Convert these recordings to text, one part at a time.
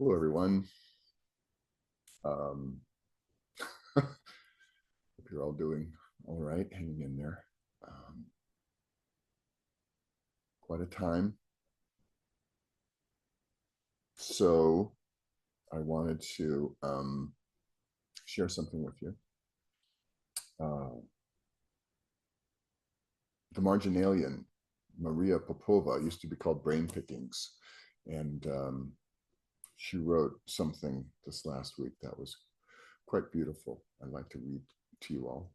Hello, everyone. Um, hope you're all doing all right, hanging in there. Quite a time. So I wanted to share something with you. The marginalian, Maria Popova, used to be called Brain Pickings. And she wrote something this last week that was quite beautiful. I'd like to read to you all.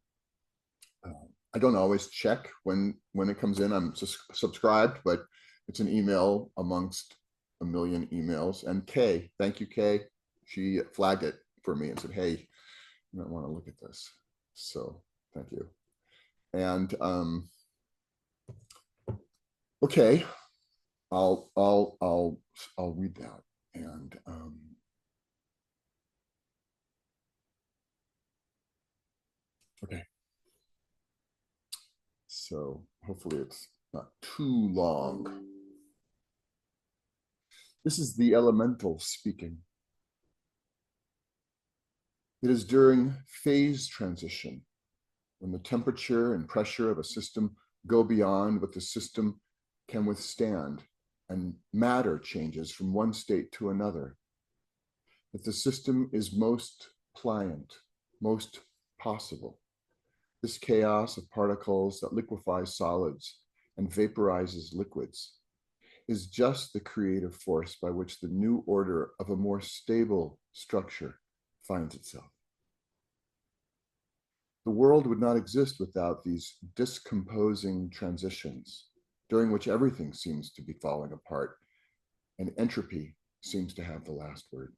I don't always check when it comes in. I'm just subscribed, but it's an email amongst a million emails. And Kay, thank you, Kay. She flagged it for me and said, "Hey, you might want to look at this." So thank you. And okay, I'll read that. And okay. So hopefully it's not too long. This is the elemental speaking. It is during phase transition, when the temperature and pressure of a system go beyond what the system can withstand and matter changes from one state to another, that the system is most pliant, most possible. This chaos of particles that liquefies solids and vaporizes liquids is just the creative force by which the new order of a more stable structure finds itself. The world would not exist without these discomposing transitions, during which everything seems to be falling apart and entropy seems to have the last word.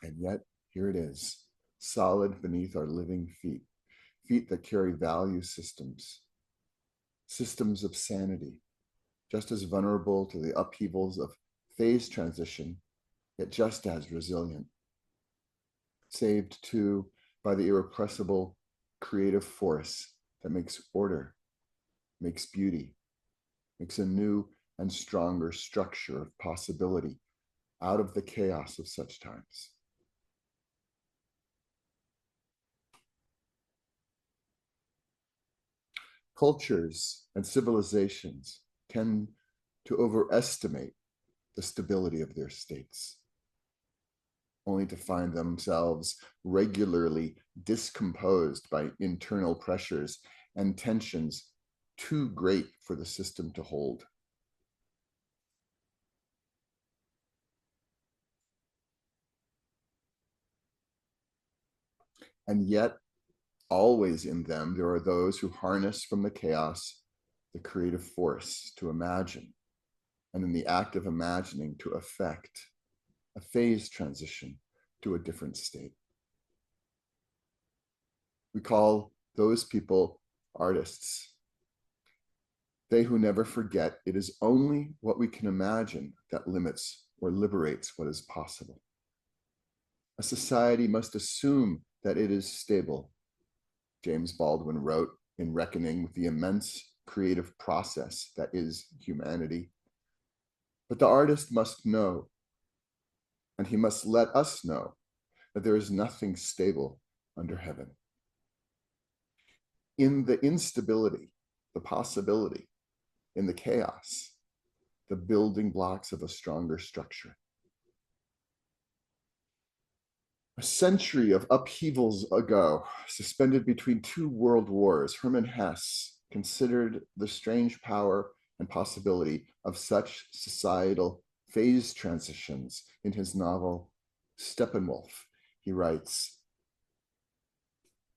And yet, here it is, solid beneath our living feet, feet that carry value systems, systems of sanity, just as vulnerable to the upheavals of phase transition, yet just as resilient, saved too by the irrepressible creative force that makes order, makes beauty, makes a new and stronger structure of possibility out of the chaos of such times. Cultures and civilizations tend to overestimate the stability of their states, only to find themselves regularly discomposed by internal pressures and tensions too great for the system to hold. And yet, always in them, there are those who harness from the chaos the creative force to imagine, and in the act of imagining, to effect a phase transition to a different state. We call those people artists. They who never forget it is only what we can imagine that limits or liberates what is possible. A society must assume that it is stable. James Baldwin wrote in Reckoning with the immense creative process that is humanity. But the artist must know, and he must let us know, that there is nothing stable under heaven. In the instability, the possibility, in the chaos, the building blocks of a stronger structure. A century of upheavals ago, suspended between two world wars, Hermann Hesse considered the strange power and possibility of such societal phase transitions in his novel Steppenwolf. He writes,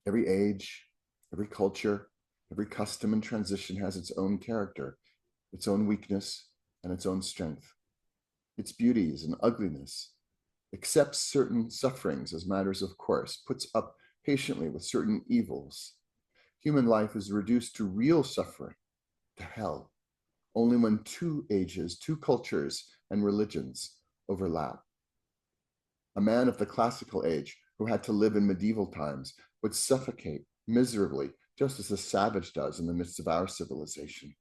every age, every culture, every custom and transition has its own character, its own weakness, and its own strength, its beauties and ugliness, accepts certain sufferings as matters of course, puts up patiently with certain evils. Human life is reduced to real suffering, to hell, only when two ages, two cultures, and religions overlap. A man of the classical age who had to live in medieval times would suffocate miserably, just as a savage does in the midst of our civilization.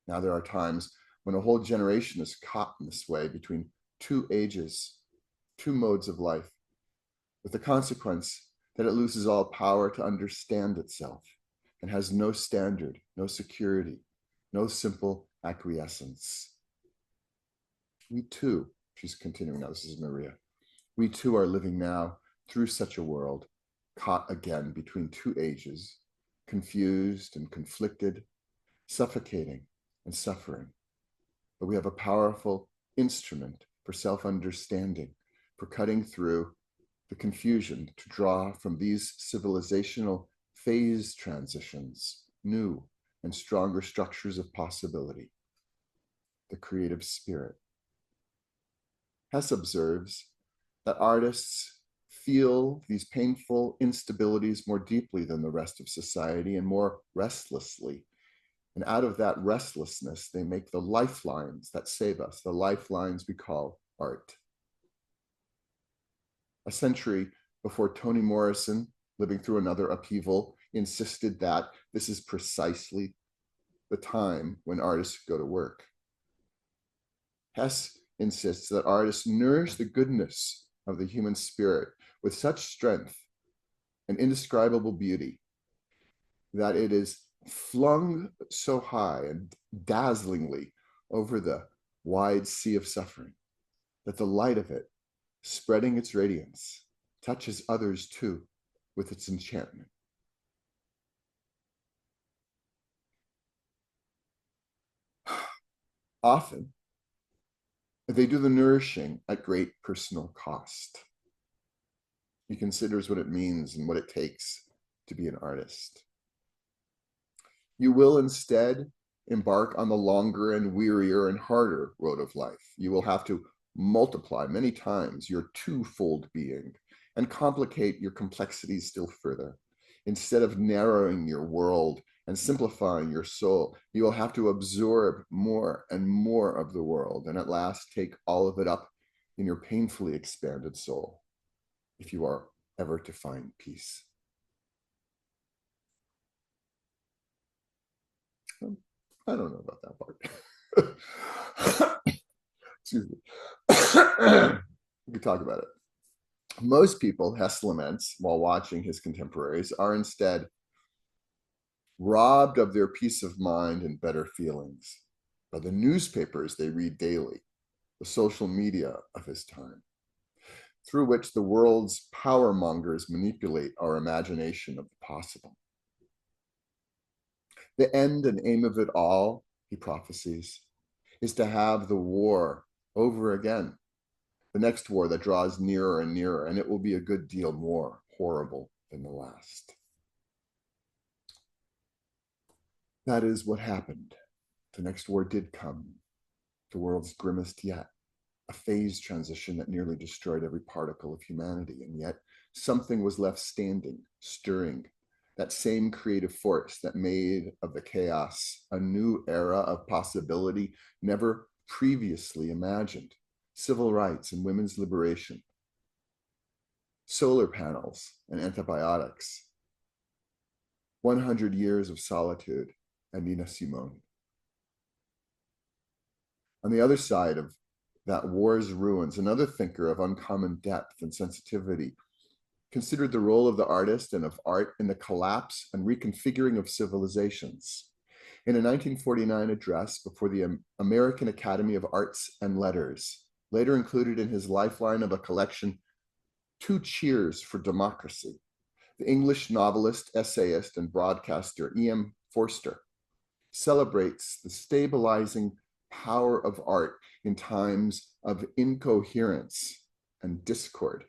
Now there are times when a whole generation is caught in this way between two ages, two modes of life, with the consequence that it loses all power to understand itself and has no standard, no security, no simple acquiescence. We too, she's continuing now, this is Maria, we too are living now through such a world, caught again between two ages, confused and conflicted, suffocating and suffering. But we have a powerful instrument for self-understanding, for cutting through the confusion to draw from these civilizational phase transitions new and stronger structures of possibility, the creative spirit. Hess observes that artists feel these painful instabilities more deeply than the rest of society and more restlessly. And out of that restlessness, they make the lifelines that save us, the lifelines we call art. A century before Toni Morrison, living through another upheaval, insisted that this is precisely the time when artists go to work. Hess insists that artists nourish the goodness of the human spirit with such strength and indescribable beauty that it is flung so high and dazzlingly over the wide sea of suffering that the light of it, spreading its radiance, touches others too with its enchantment. Often, they do the nourishing at great personal cost. He considers what it means and what it takes to be an artist. You will instead embark on the longer and wearier and harder road of life. You will have to multiply many times your twofold being and complicate your complexities still further. Instead of narrowing your world and simplifying your soul, you will have to absorb more and more of the world and at last take all of it up in your painfully expanded soul, if you are ever to find peace. I don't know about that part. Excuse me. We could talk about it. Most people, Hess laments, while watching his contemporaries, are instead robbed of their peace of mind and better feelings by the newspapers they read daily, the social media of his time, through which the world's power mongers manipulate our imagination of the possible. The end and aim of it all, he prophesies, is to have the war over again, the next war that draws nearer and nearer, and it will be a good deal more horrible than the last. That is what happened. The next war did come, the world's grimmest yet, a phase transition that nearly destroyed every particle of humanity, and yet something was left standing, stirring, that same creative force that made of the chaos a new era of possibility never previously imagined. Civil rights and women's liberation, solar panels and antibiotics, 100 years of solitude, and Nina Simone. On the other side of that war's ruins, another thinker of uncommon depth and sensitivity considered the role of the artist and of art in the collapse and reconfiguring of civilizations. In a 1949 address before the American Academy of Arts and Letters, later included in his lifeline of a collection, Two Cheers for Democracy, the English novelist, essayist, and broadcaster E.M. Forster celebrates the stabilizing power of art in times of incoherence and discord.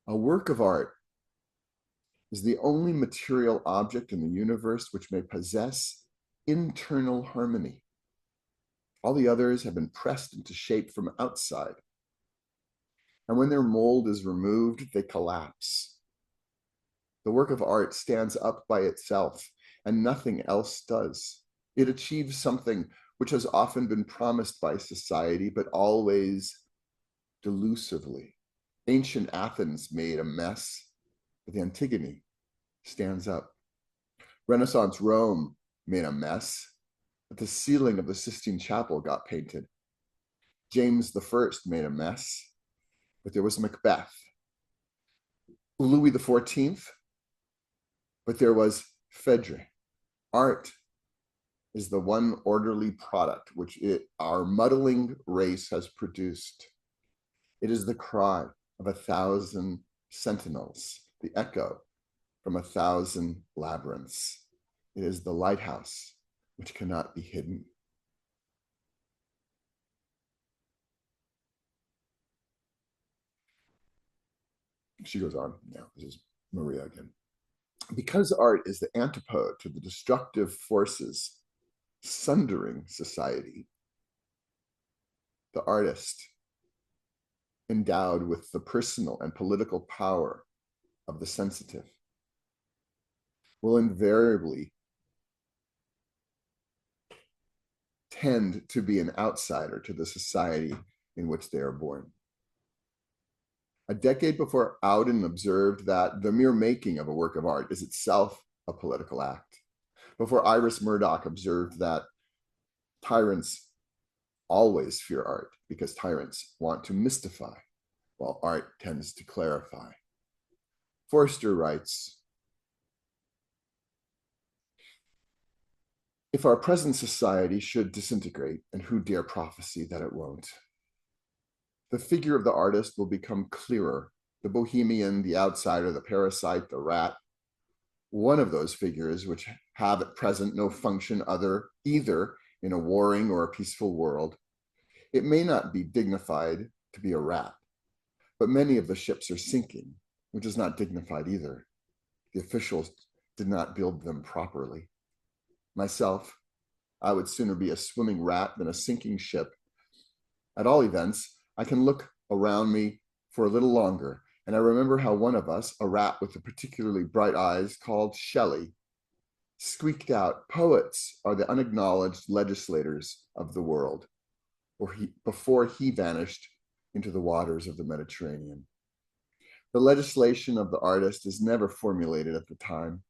A work of art is the only material object in the universe which may possess internal harmony. All the others have been pressed into shape from outside. And when their mold is removed, they collapse. The work of art stands up by itself, and nothing else does. It achieves something which has often been promised by society, but always delusively. Ancient Athens made a mess, but Antigone stands up. Renaissance Rome made a mess, that the ceiling of the Sistine Chapel got painted. James I made a mess, but there was Macbeth. Louis XIV, but there was Phèdre. Art is the one orderly product which our muddling race has produced. It is the cry of 1,000 sentinels, the echo from 1,000 labyrinths. It is the lighthouse which cannot be hidden. She goes on. Now, this is Maria again. Because art is the antipode to the destructive forces sundering society, the artist, endowed with the personal and political power of the sensitive, will invariably tend to be an outsider to the society in which they are born. A decade before Auden observed that the mere making of a work of art is itself a political act, before Iris Murdoch observed that tyrants always fear art because tyrants want to mystify, while art tends to clarify. Forster writes, if our present society should disintegrate, and who dare prophesy that it won't, the figure of the artist will become clearer. The bohemian, the outsider, the parasite, the rat, one of those figures which have at present no function either in a warring or a peaceful world. It may not be dignified to be a rat, but many of the ships are sinking, which is not dignified either. The officials did not build them properly. Myself, I would sooner be a swimming rat than a sinking ship. At all events, I can look around me for a little longer, and I remember how one of us, a rat with the particularly bright eyes called Shelley, squeaked out, poets are the unacknowledged legislators of the world, before he vanished into the waters of the Mediterranean. The legislation of the artist is never formulated at the time,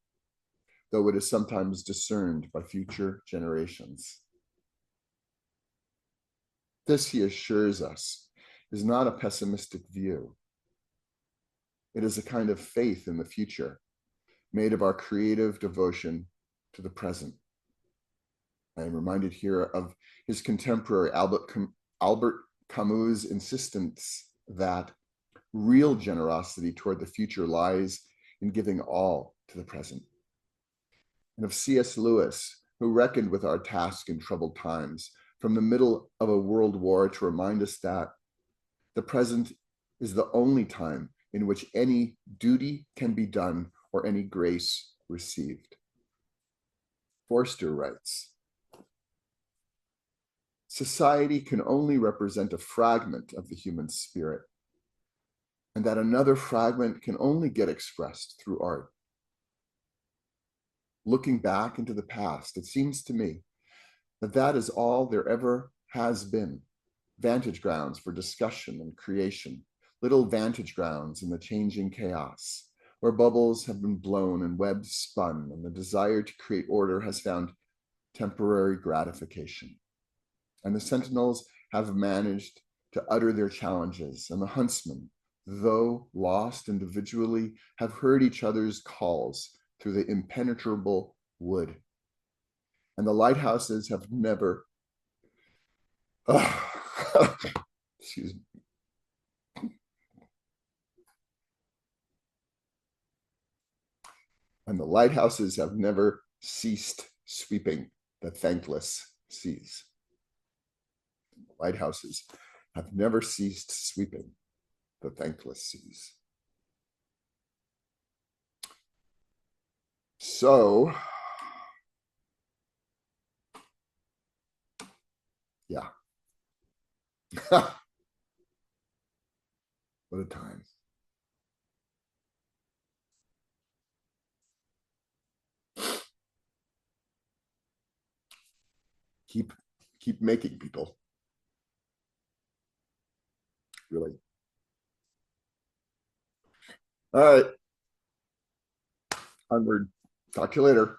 though it is sometimes discerned by future generations. This, he assures us, is not a pessimistic view. It is a kind of faith in the future, made of our creative devotion to the present. I am reminded here of his contemporary Albert Camus' insistence that real generosity toward the future lies in giving all to the present. And of C.S. Lewis, who reckoned with our task in troubled times, from the middle of a world war to remind us that the present is the only time in which any duty can be done or any grace received. Forster writes, society can only represent a fragment of the human spirit, and that another fragment can only get expressed through art. Looking back into the past, it seems to me that that is all there ever has been. Vantage grounds for discussion and creation, little vantage grounds in the changing chaos, where bubbles have been blown and webs spun, and the desire to create order has found temporary gratification. And the sentinels have managed to utter their challenges, and the huntsmen, though lost individually, have heard each other's calls through the impenetrable wood. And the lighthouses have never, excuse me. And the lighthouses have never ceased sweeping the thankless seas. The lighthouses have never ceased sweeping the thankless seas. So, yeah. What a time. Keep making, people. Really. All right. Onward. Talk to you later.